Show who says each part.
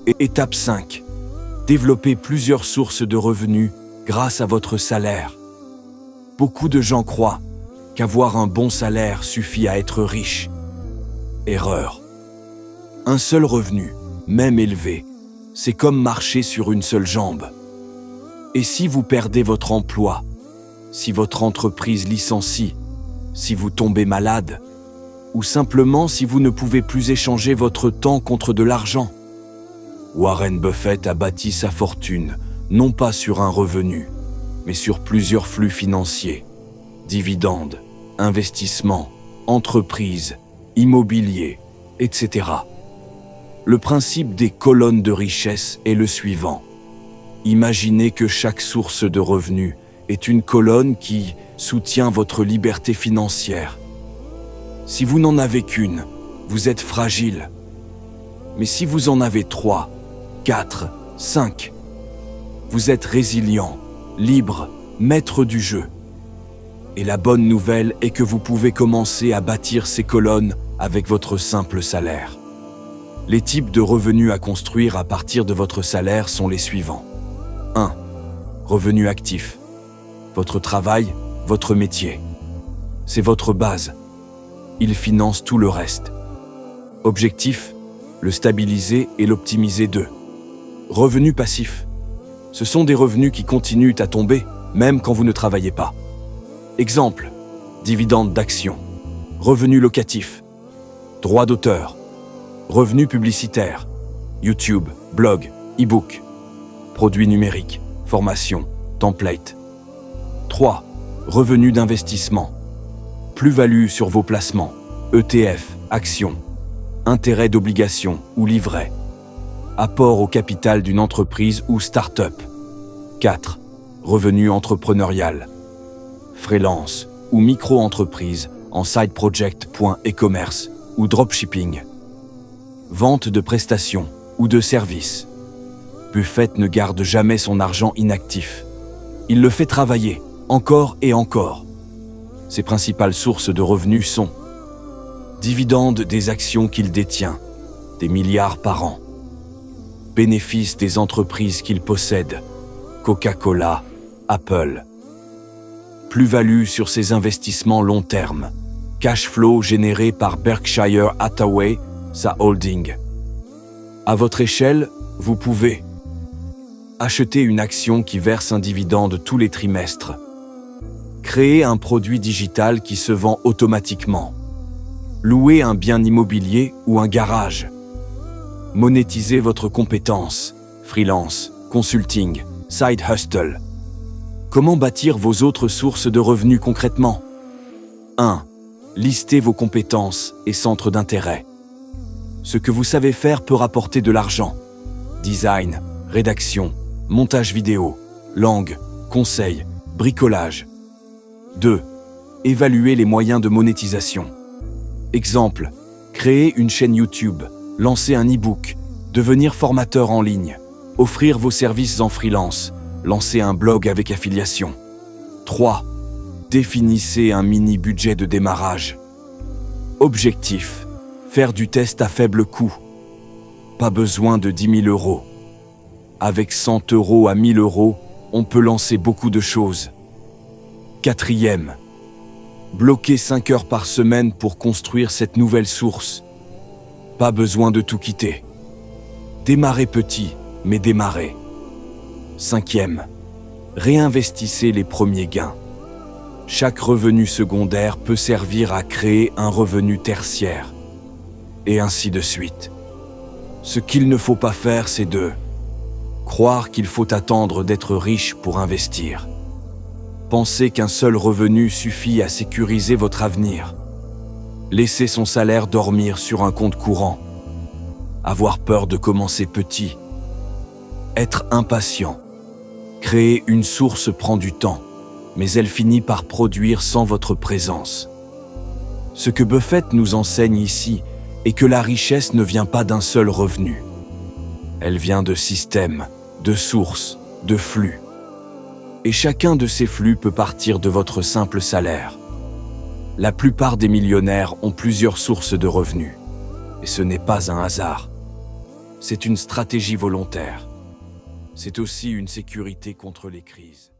Speaker 1: Et étape 5. Développez plusieurs sources de revenus grâce à votre salaire. Beaucoup de gens croient qu'avoir un bon salaire suffit à être riche. Erreur. Un seul revenu, même élevé, c'est comme marcher sur une seule jambe. Et si vous perdez votre emploi, si votre entreprise licencie, si vous tombez malade, ou simplement si vous ne pouvez plus échanger votre temps contre de l'argent? Warren Buffett a bâti sa fortune, non pas sur un revenu, mais sur plusieurs flux financiers, dividendes, investissements, entreprises, immobilier, etc. Le principe des colonnes de richesse est le suivant. Imaginez que chaque source de revenus est une colonne qui soutient votre liberté financière. Si vous n'en avez qu'une, vous êtes fragile. Mais si vous en avez 3, 4, 5, vous êtes résilient, libre, maître du jeu. Et la bonne nouvelle est que vous pouvez commencer à bâtir ces colonnes avec votre simple salaire. Les types de revenus à construire à partir de votre salaire sont les suivants. 1. Revenu actif. Votre travail, votre métier. C'est votre base. Il finance tout le reste. Objectif, le stabiliser et l'optimiser. 2. Revenu passif. Ce sont des revenus qui continuent à tomber, même quand vous ne travaillez pas. Exemple, dividendes d'action, revenu locatif, droit d'auteur, revenu publicitaire, YouTube, blog, e-book, produits numériques, formation, template. 3. Revenu d'investissement, plus-value sur vos placements, ETF, actions, intérêt d'obligation ou livret, apport au capital d'une entreprise ou start-up. 4. Revenu entrepreneurial, freelance ou micro-entreprise en side project, e-commerce ou dropshipping. Vente de prestations ou de services. Buffett ne garde jamais son argent inactif. Il le fait travailler, encore et encore. Ses principales sources de revenus sont dividendes des actions qu'il détient, des milliards par an. Bénéfices des entreprises qu'il possède, Coca-Cola, Apple. Plus-value sur ses investissements long terme, cash flow généré par Berkshire Hathaway, sa holding. À votre échelle, vous pouvez acheter une action qui verse un dividende tous les trimestres, créer un produit digital qui se vend automatiquement, louer un bien immobilier ou un garage, monétiser votre compétence, freelance, consulting, side hustle. Comment bâtir vos autres sources de revenus concrètement? 1. Listez vos compétences et centres d'intérêt. Ce que vous savez faire peut rapporter de l'argent. Design, rédaction, montage vidéo, langue, conseil, bricolage. 2. Évaluez les moyens de monétisation. Exemple, créer une chaîne YouTube, lancer un e-book, devenir formateur en ligne, offrir vos services en freelance, lancer un blog avec affiliation. 3. Définissez un mini-budget de démarrage. Objectif, faire du test à faible coût. Pas besoin de 10 000 €. Avec 100 € à 1 000 €, on peut lancer beaucoup de choses. 4. Bloquez 5 heures par semaine pour construire cette nouvelle source. Pas besoin de tout quitter. Démarrez petit, mais démarrez. 5. Réinvestissez les premiers gains. Chaque revenu secondaire peut servir à créer un revenu tertiaire. Et ainsi de suite. Ce qu'il ne faut pas faire, c'est de croire qu'il faut attendre d'être riche pour investir. Pensez qu'un seul revenu suffit à sécuriser votre avenir. Laissez son salaire dormir sur un compte courant. Avoir peur de commencer petit. Être impatient. Créer une source prend du temps, mais elle finit par produire sans votre présence. Ce que Buffett nous enseigne ici est que la richesse ne vient pas d'un seul revenu. Elle vient de systèmes, de sources, de flux. Et chacun de ces flux peut partir de votre simple salaire. La plupart des millionnaires ont plusieurs sources de revenus. Et ce n'est pas un hasard. C'est une stratégie volontaire. C'est aussi une sécurité contre les crises.